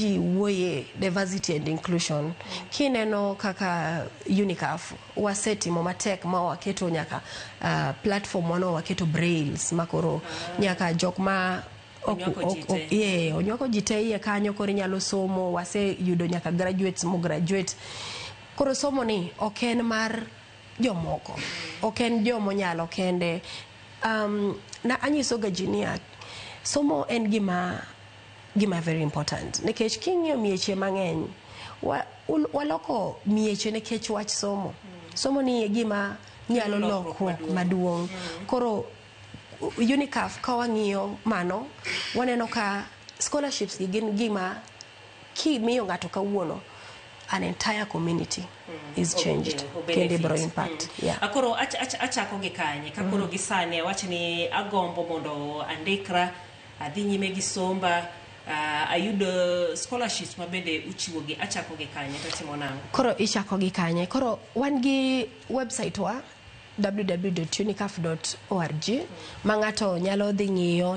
Woye diversity and inclusion kineno kaka unicaf waseti matek ma waketo nyaka platform wano waketo brails makoro nyaka jokma onyoko jite kanyo koro nyalo somo wase yudo nyaka graduates mo graduate koro somo ni oken mar jomoko oken jomo nyalo kende na anyiso ga jinia somo en gima very important nekech king'yo mieche mang'eny waloko mieche nekech wach somo ni gima nyalo lokruok maduong' koro unicaf ka wang'iyo mano waneno ka scholarships gin gima kimiyo ng'ato kawuono an entire community is changed kende bro impact akoro achako gi kanye kakoro gisane wachni agombo mondo andikra adhi nyime gi somba ayudo scholarships mabende uchiwo gi achako gi kanye tatimo nango koro ichako gi kanye koro wan gi website wa www.unicaf.org ma ng'ato nyalo dhi ng'iyo